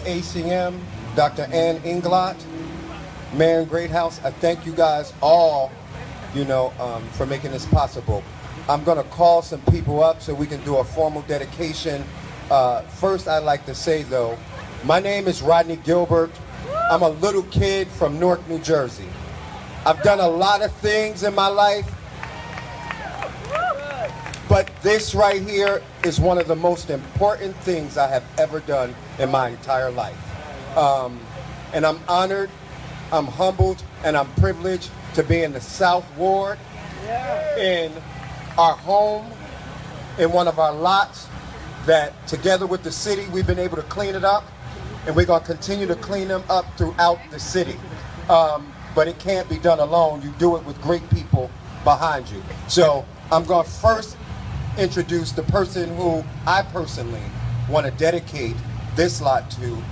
ACM, Dr. Ann Inglot, Mayor Greathouse. I thank you guys all, for making this possible. I'm going to call some people up so we can do a formal dedication. First, I'd like to say, though, my name is Rodney Gilbert. I'm a little kid from Newark, New Jersey. I've done a lot of things in my life, but this right here is one of the most important things I have ever done in my entire life. And I'm honored, I'm humbled, and I'm privileged to be in the South Ward, in our home, in one of our lots that together with the city, we've been able to clean it up, and we're gonna continue to clean them up throughout the city. But it can't be done alone. You do it with great people behind you. So I'm gonna first introduce the person who I personally wanna dedicate this lot to.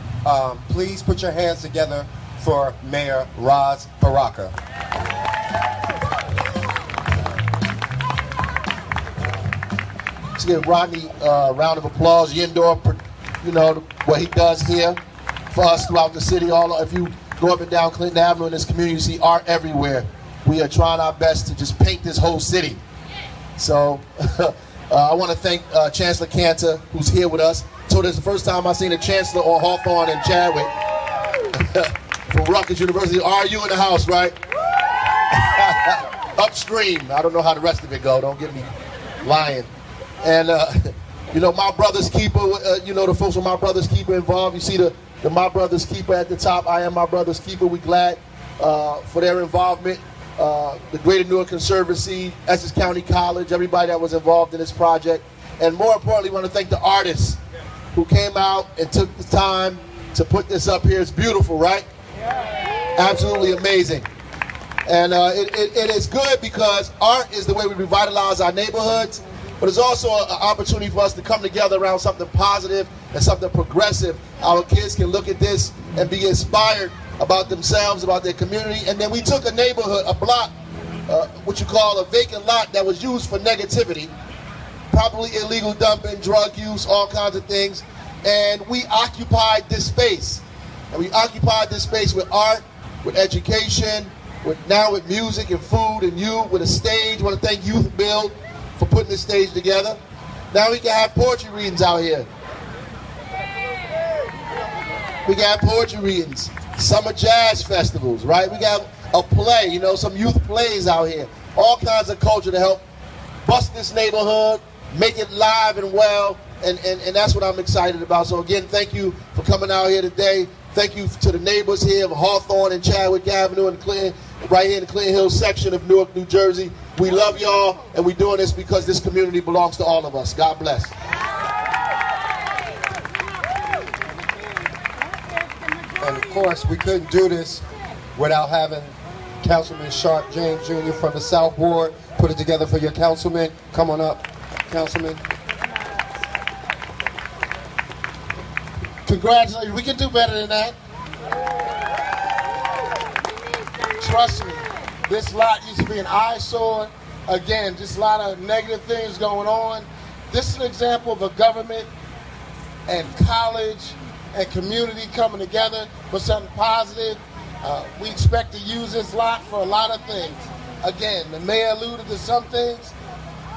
Please put your hands together for Mayor Ras Baraka. Let's give Rodney a round of applause. Yendor, what he does here for us throughout the city. If you go up and down Clinton Avenue in this community, you see art everywhere. We are trying our best to just paint this whole city. So I want to thank Chancellor Cantor, who's here with us. So this is the first time I've seen a Chancellor on Hawthorne and Chadwick from Rutgers University. RU in the house, right? Upstream. I don't know how the rest of it go. Don't get me lying. And, my brother's keeper, the folks with my brother's keeper involved. You see the My Brother's Keeper at the top. I am My Brother's Keeper. We're glad for their involvement. The Greater Newark Conservancy, Essex County College, everybody that was involved in this project. And more importantly, we want to thank the artists who came out and took the time to put this up here. It's beautiful, right? Yeah. Absolutely amazing. And it is good because art is the way we revitalize our neighborhoods, but it's also an opportunity for us to come together around something positive and something progressive. Our kids can look at this and be inspired about themselves, about their community. And then we took a neighborhood, a block, what you call a vacant lot that was used for negativity, probably illegal dumping, drug use, all kinds of things. And we occupied this space. And we occupied this space with art, with education, with music and food and with a stage. I want to thank Youth Build for putting this stage together. Now we can have poetry readings out here. We can have poetry readings, summer jazz festivals, right? We got a play, some youth plays out here. All kinds of culture to help bust this neighborhood, make it live and well, and that's what I'm excited about. So again, thank you for coming out here today. Thank you to the neighbors here of Hawthorne and Chadwick Avenue and Clinton, right here in the Clinton Hills section of Newark, New Jersey. We love y'all, and we're doing this because this community belongs to all of us. God bless. And of course, we couldn't do this without having Councilman Sharp James Jr. from the South Ward put it together for your councilman. Come on up, Councilman. Congratulations. We can do better than that. Trust me, this lot used to be an eyesore. Again, just a lot of negative things going on. This is an example of a government and college and community coming together for something positive. We expect to use this lot for a lot of things. Again, the mayor alluded to some things,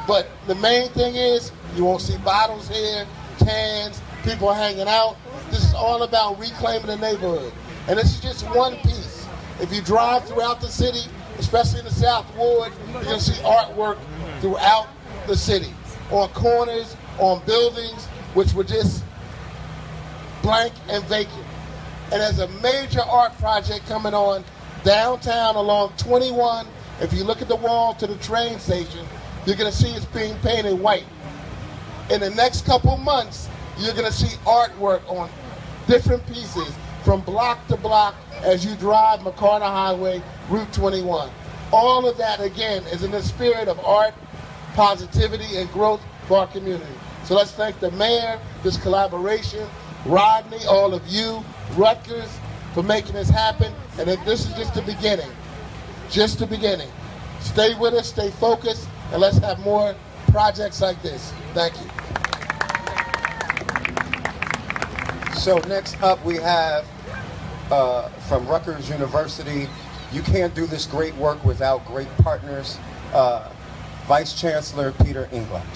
but the main thing is you won't see bottles here, cans, people hanging out. This is all about reclaiming the neighborhood. And this is just one piece. If you drive throughout the city, especially in the South Ward, you're going to see artwork throughout the city, on corners, on buildings, which were just blank and vacant. And there's a major art project coming on downtown along 21. If you look at the wall to the train station, you're going to see it's being painted white. In the next couple months, you're going to see artwork on different pieces from block to block as you drive McCarter Highway, Route 21. All of that, again, is in the spirit of art, positivity, and growth for our community. So let's thank the mayor, this collaboration, Rodney, all of you, Rutgers, for making this happen. And this is just the beginning. Just the beginning. Stay with us, stay focused, and let's have more projects like this. Thank you. So next up we have from Rutgers University. You can't do this great work without great partners. Vice Chancellor Peter England.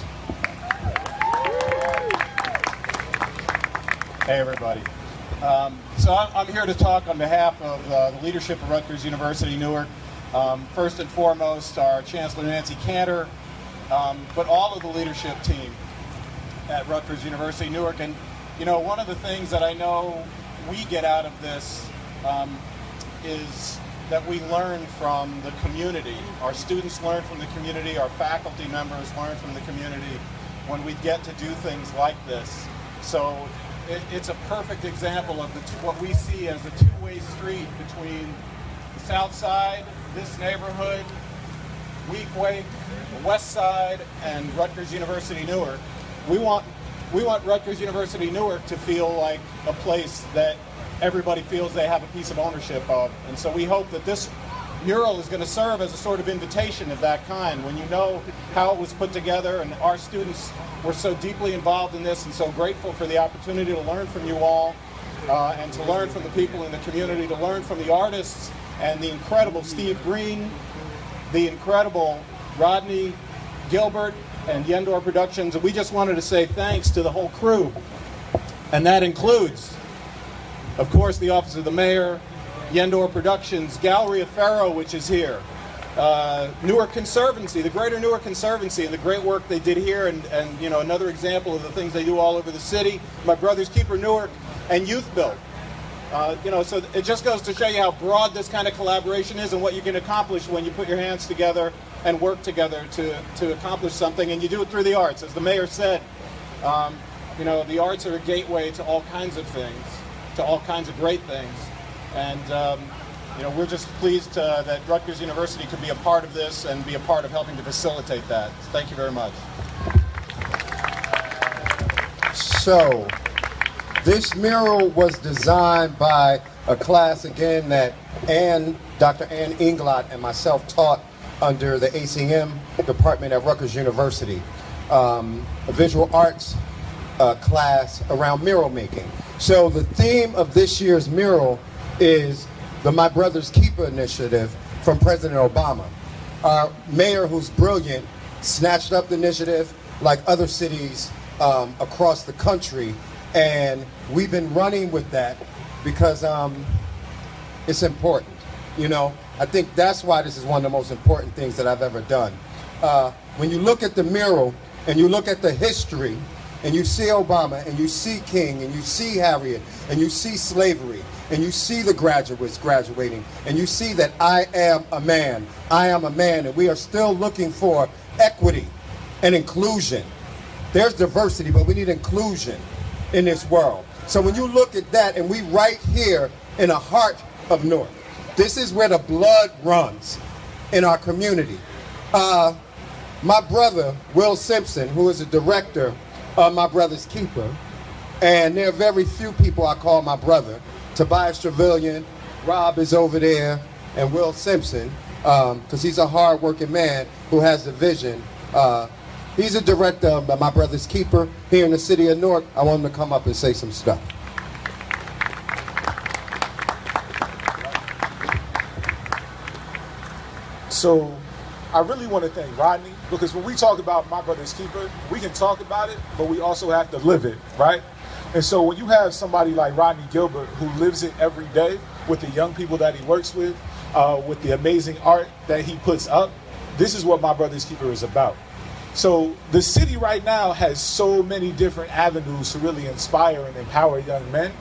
Hey everybody. So I'm here to talk on behalf of the leadership of Rutgers University Newark. First and foremost, our Chancellor Nancy Cantor, but all of the leadership team at Rutgers University Newark. And you know, one of the things that I know we get out of this is that we learn from the community. Our students learn from the community, our faculty members learn from the community when we get to do things like this. So it's a perfect example of what we see as a two-way street between the South Side, this neighborhood, Weequahic, the West Side, and Rutgers University Newark. We want Rutgers University Newark to feel like a place that everybody feels they have a piece of ownership of. And so we hope that this mural is going to serve as a sort of invitation of that kind. When you know how it was put together, and our students were so deeply involved in this and so grateful for the opportunity to learn from you all and to learn from the people in the community, to learn from the artists and the incredible Steve Green, the incredible Rodney Gilbert and Yendor Productions. And we just wanted to say thanks to the whole crew. And that includes, of course, the Office of the Mayor, Yendor Productions, Gallery Aferro, which is here, Newark Conservancy, the Greater Newark Conservancy, and the great work they did here, and you know, another example of the things they do all over the city, My Brother's Keeper Newark, and Youth Build. You know, so it just goes to show you how broad this kind of collaboration is and what you can accomplish when you put your hands together and work together to accomplish something, and you do it through the arts. As the mayor said, you know, the arts are a gateway to all kinds of things, to all kinds of great things. And you know, we're just pleased that Rutgers University could be a part of this and be a part of helping to facilitate that. Thank you very much. So, this mural was designed by a class, again, that Dr. Ann Inglot and myself taught under the ACM department at Rutgers University, a visual arts class around mural making. So the theme of this year's mural is the My Brother's Keeper initiative from President Obama. Our mayor, who's brilliant, snatched up the initiative like other cities across the country, and we've been running with that because it's important. You know, I think that's why this is one of the most important things that I've ever done. When you look at the mural and you look at the history, and you see Obama, and you see King, and you see Harriet, and you see slavery, and you see the graduates graduating, and you see that I am a man, and we are still looking for equity and inclusion. There's diversity, but we need inclusion in this world. So when you look at that, and we right here in the heart of Newark, this is where the blood runs in our community. My brother, Will Simpson, who is a director of My Brother's Keeper, and there are very few people I call my brother. Tobias Trevelyan, Rob is over there, and Will Simpson, because he's a hard-working man who has the vision. He's a director of My Brother's Keeper here in the city of Newark. I want him to come up and say some stuff. So I really want to thank Rodney, because when we talk about My Brother's Keeper, we can talk about it, but we also have to live it, right? And so when you have somebody like Rodney Gilbert who lives it every day with the young people that he works with the amazing art that he puts up, this is what My Brother's Keeper is about. So the city right now has so many different avenues to really inspire and empower young men,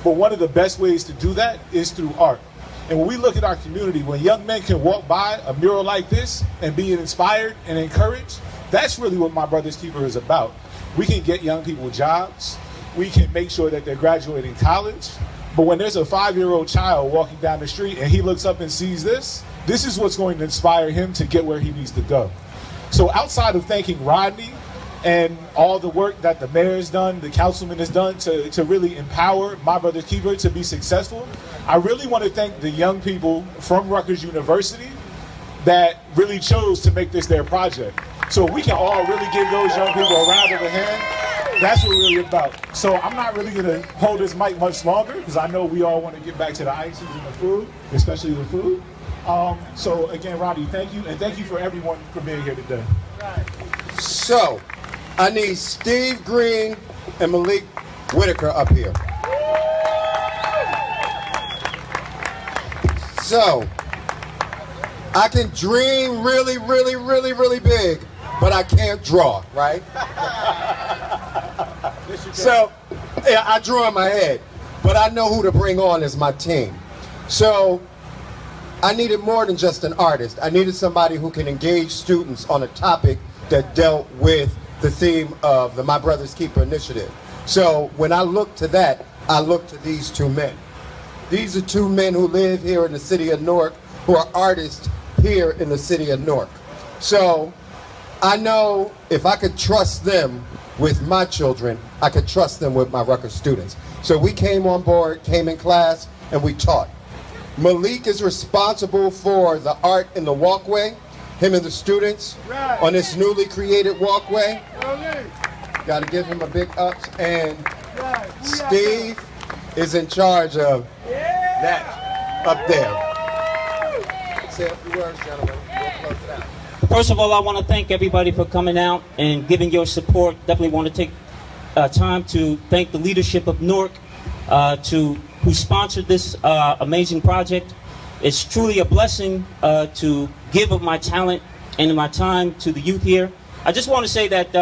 but one of the best ways to do that is through art. And when we look at our community, when young men can walk by a mural like this and be inspired and encouraged, that's really what My Brother's Keeper is about. We can get young people jobs. We can make sure that they're graduating college. But when there's a 5-year-old child walking down the street and he looks up and sees this, this is what's going to inspire him to get where he needs to go. So outside of thanking Rodney and all the work that the mayor has done, the councilman has done to really empower My Brother's Keeper to be successful, I really want to thank the young people from Rutgers University that really chose to make this their project. So we can all really give those young people a round of a hand. That's what we're really about. So I'm not really going to hold this mic much longer because I know we all want to get back to the ices and the food, especially the food. So again, Rodney, thank you, and thank you for everyone for being here today. So, I need Steve Green and Malik Whitaker up here. So, I can dream really, really, really, really big, but I can't draw, right? So, yeah, I draw in my head, but I know who to bring on as my team. So, I needed more than just an artist. I needed somebody who can engage students on a topic that dealt with the theme of the My Brother's Keeper initiative. So when I looked to that, I looked to these two men. These are two men who live here in the city of Newark, who are artists here in the city of Newark. So I know if I could trust them with my children, I could trust them with my Rutgers students. So we came on board, came in class, and we taught. Malik is responsible for the art in the walkway, him and the students on this newly created walkway. Got to give him a big ups. And Steve is in charge of that up there. Say a few words, gentlemen. We'll close it out. First of all, I want to thank everybody for coming out and giving your support. Definitely want to take time to thank the leadership of Newark who sponsored this amazing project. It's truly a blessing to give of my talent and my time to the youth here. I just want to say that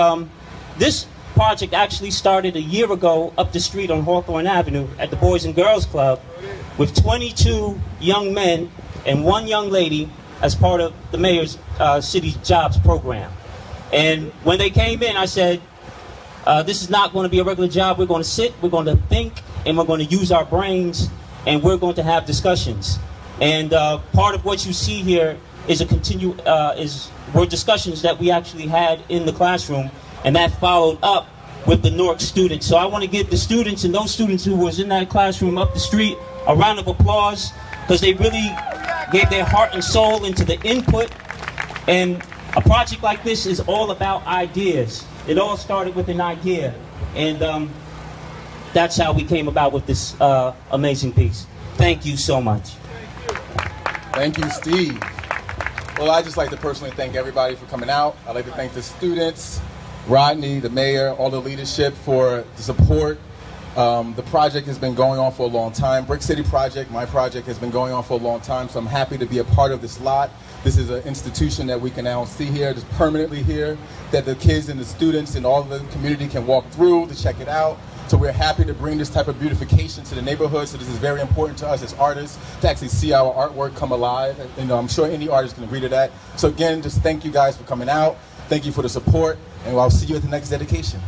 this project actually started a year ago up the street on Hawthorne Avenue at the Boys and Girls Club with 22 young men and one young lady as part of the mayor's city jobs program. And when they came in, I said, this is not going to be a regular job. We're going to sit, we're going to think, and we're going to use our brains, and we're going to have discussions. And part of what you see here is were discussions that we actually had in the classroom, and that followed up with the Newark students. So I want to give the students and those students who was in that classroom up the street a round of applause, because they really gave their heart and soul into the input. And a project like this is all about ideas. It all started with an idea, and that's how we came about with this amazing piece. Thank you so much. Thank you, Steve. Well, I'd just like to personally thank everybody for coming out. I'd like to thank the students, Rodney, the mayor, all the leadership for the support. The project has been going on for a long time. Brick City Project, my project, has been going on for a long time, so I'm happy to be a part of this lot. This is an institution that we can now see here, just permanently here, that the kids and the students and all the community can walk through to check it out. So we're happy to bring this type of beautification to the neighborhood. So this is very important to us as artists to actually see our artwork come alive. And I'm sure any artist can agree to that. So again, just thank you guys for coming out. Thank you for the support, and I'll see you at the next dedication.